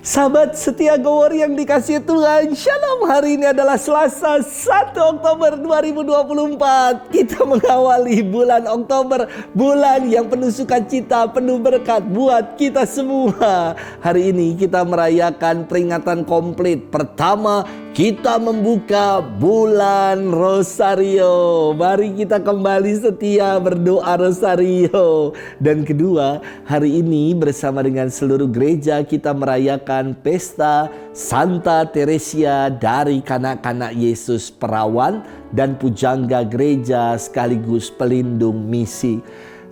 Sahabat setia Gowor yang dikasihi Tuhan, Shalom. Hari ini adalah Selasa 1 Oktober 2024. Kita mengawali bulan Oktober, bulan yang penuh sukacita, penuh berkat buat kita semua. Hari ini kita merayakan peringatan komplit. Pertama, kita membuka bulan Rosario. Mari kita kembali setia berdoa Rosario. Dan kedua, hari ini bersama dengan seluruh gereja kita merayakan pesta Santa Teresia dari Kanak-kanak Yesus Perawan dan Pujangga Gereja sekaligus pelindung misi.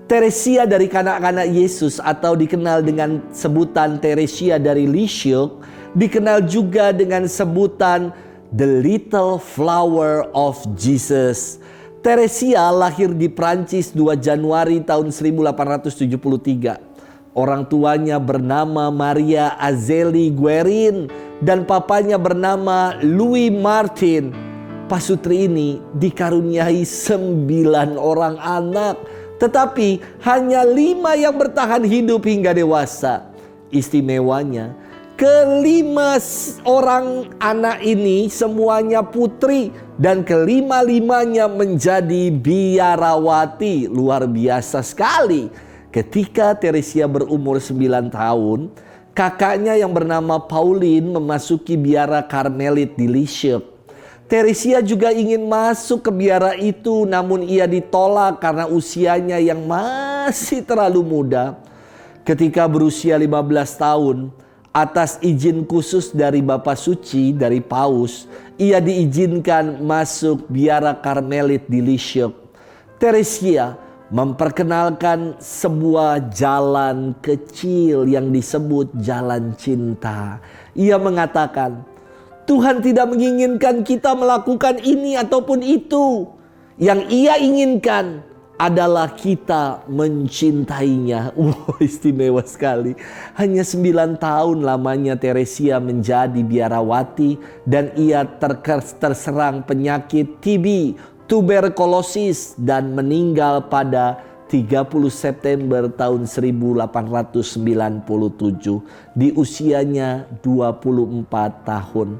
Teresia dari Kanak-kanak Yesus atau dikenal dengan sebutan Teresia dari Lisieux, dikenal juga dengan sebutan The Little Flower of Jesus. Teresia lahir di Prancis 2 Januari tahun 1873. Orang tuanya bernama Maria Azélie Guérin dan papanya bernama Louis Martin. Pasutri ini dikaruniai 9 orang anak, tetapi hanya 5 yang bertahan hidup hingga dewasa. Istimewanya, kelima orang anak ini semuanya putri dan kelima-limanya menjadi biarawati. Luar biasa sekali. Ketika Teresia berumur 9 tahun, kakaknya yang bernama Pauline memasuki biara Karmelit di Lisieux. Teresia juga ingin masuk ke biara itu, namun ia ditolak karena usianya yang masih terlalu muda. Ketika berusia 15 tahun, atas izin khusus dari Bapa Suci, dari Paus, ia diizinkan masuk biara Karmelit di Lisieux. Teresia memperkenalkan sebuah jalan kecil yang disebut jalan cinta. Ia mengatakan, Tuhan tidak menginginkan kita melakukan ini ataupun itu. Yang ia inginkan adalah kita mencintainya. Istimewa sekali. Hanya 9 tahun lamanya Teresia menjadi biarawati dan ia terserang penyakit TB, tuberkulosis, dan meninggal pada 30 September tahun 1897 di usianya 24 tahun.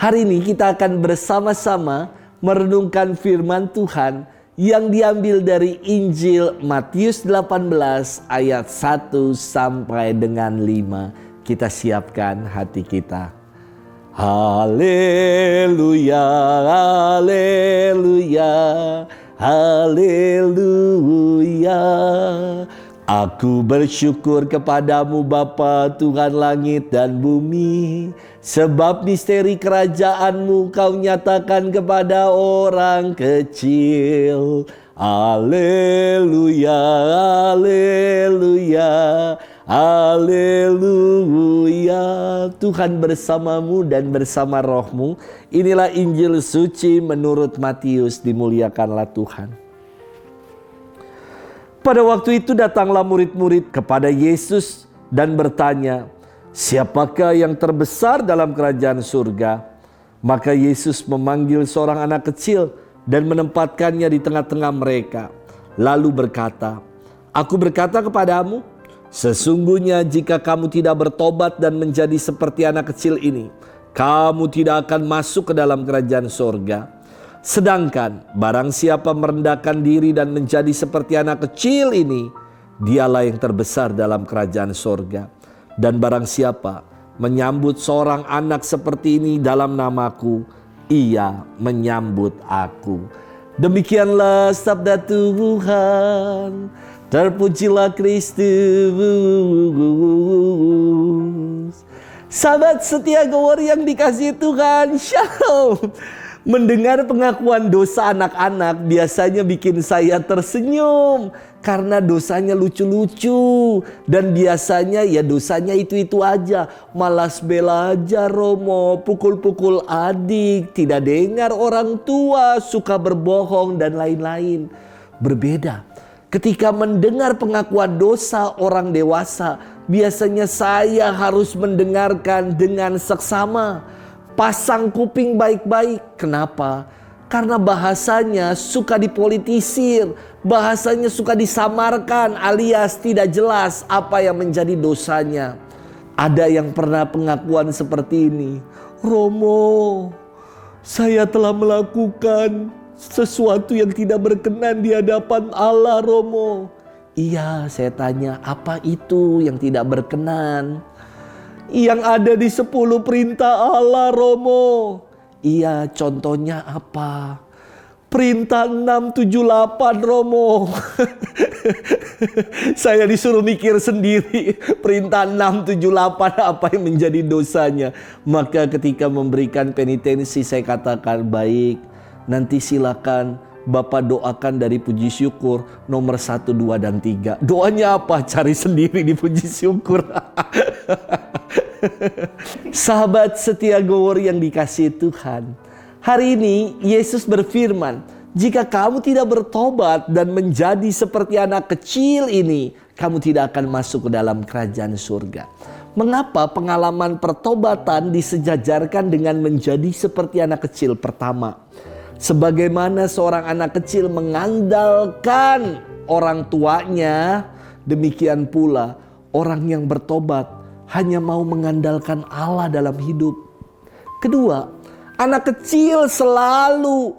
Hari ini kita akan bersama-sama merenungkan firman Tuhan yang diambil dari Injil Matius 18 ayat 1 sampai dengan 5. Kita siapkan hati kita. Haleluya, haleluya, haleluya. Aku bersyukur kepadamu Bapa Tuhan langit dan bumi, sebab misteri kerajaanmu kau nyatakan kepada orang kecil. Haleluya, haleluya, haleluya. Tuhan bersamamu dan bersama rohmu. Inilah Injil suci menurut Matius. Dimuliakanlah Tuhan. Pada waktu itu datanglah murid-murid kepada Yesus dan bertanya, siapakah yang terbesar dalam kerajaan surga? Maka Yesus memanggil seorang anak kecil dan menempatkannya di tengah-tengah mereka. Lalu berkata, aku berkata kepadamu, sesungguhnya jika kamu tidak bertobat dan menjadi seperti anak kecil ini, kamu tidak akan masuk ke dalam kerajaan surga. Sedangkan barang siapa merendahkan diri dan menjadi seperti anak kecil ini, dialah yang terbesar dalam kerajaan surga. Dan barang siapa menyambut seorang anak seperti ini dalam namaku, ia menyambut aku. Demikianlah sabda Tuhan. Terpujilah Kristus. Sahabat setia Gowor yang dikasihi Tuhan, Shalom. Mendengar pengakuan dosa anak-anak biasanya bikin saya tersenyum karena dosanya lucu-lucu dan biasanya ya dosanya itu-itu aja. Malas belajar, Romo, pukul-pukul adik, tidak dengar orang tua, suka berbohong dan lain-lain. Berbeda ketika mendengar pengakuan dosa orang dewasa, biasanya saya harus mendengarkan dengan seksama. Pasang kuping baik-baik. Kenapa? Karena bahasanya suka dipolitisir, bahasanya suka disamarkan alias tidak jelas apa yang menjadi dosanya. Ada yang pernah pengakuan seperti ini, Romo, saya telah melakukan sesuatu yang tidak berkenan di hadapan Allah, Romo. Iya, saya tanya, apa itu yang tidak berkenan? Yang ada di 10 perintah Allah, Romo. Iya, contohnya apa? Perintah 678, Romo. Saya disuruh mikir sendiri. Perintah 678 apa yang menjadi dosanya. Maka ketika memberikan penitensi saya katakan, baik, nanti silakan Bapak doakan dari puji syukur nomor 1, 2, dan 3. Doanya apa? Cari sendiri di puji syukur. Sahabat setia Go Word yang dikasihi Tuhan, hari ini Yesus berfirman, jika kamu tidak bertobat dan menjadi seperti anak kecil ini, kamu tidak akan masuk ke dalam kerajaan surga. Mengapa pengalaman pertobatan disejajarkan dengan menjadi seperti anak kecil? Pertama, sebagaimana seorang anak kecil mengandalkan orang tuanya, demikian pula orang yang bertobat hanya mau mengandalkan Allah dalam hidup. Kedua, anak kecil selalu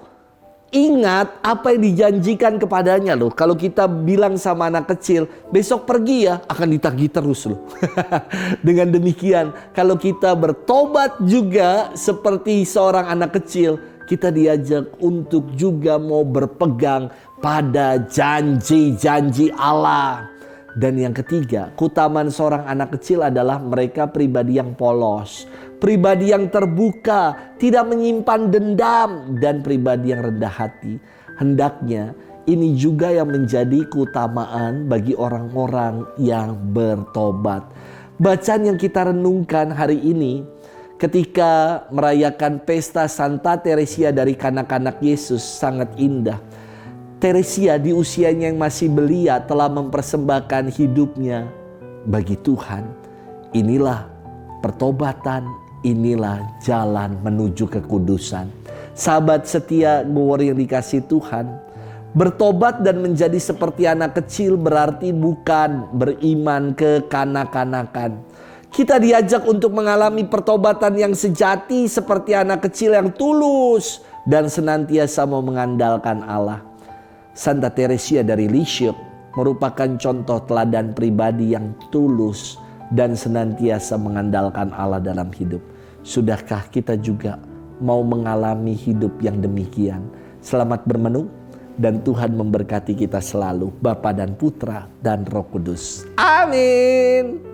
ingat apa yang dijanjikan kepadanya loh. Kalau kita bilang sama anak kecil, besok pergi ya, akan ditagih terus loh. Dengan demikian, kalau kita bertobat juga seperti seorang anak kecil, kita diajak untuk juga mau berpegang pada janji-janji Allah. Dan yang ketiga, keutamaan seorang anak kecil adalah mereka pribadi yang polos, pribadi yang terbuka, tidak menyimpan dendam, dan pribadi yang rendah hati. Hendaknya ini juga yang menjadi keutamaan bagi orang-orang yang bertobat. Bacaan yang kita renungkan hari ini ketika merayakan pesta Santa Teresia dari kanak-kanak Yesus sangat indah. Teresia di usianya yang masih belia telah mempersembahkan hidupnya bagi Tuhan. Inilah pertobatan, inilah jalan menuju kekudusan. Sahabat setia Go Word yang dikasihi Tuhan, bertobat dan menjadi seperti anak kecil berarti bukan beriman kekanak-kanakan. Kita diajak untuk mengalami pertobatan yang sejati seperti anak kecil yang tulus dan senantiasa mau mengandalkan Allah. Santa Teresia dari Lisieux merupakan contoh teladan pribadi yang tulus dan senantiasa mengandalkan Allah dalam hidup. Sudahkah kita juga mau mengalami hidup yang demikian? Selamat bermenung dan Tuhan memberkati kita selalu, Bapa dan Putra dan Roh Kudus. Amin.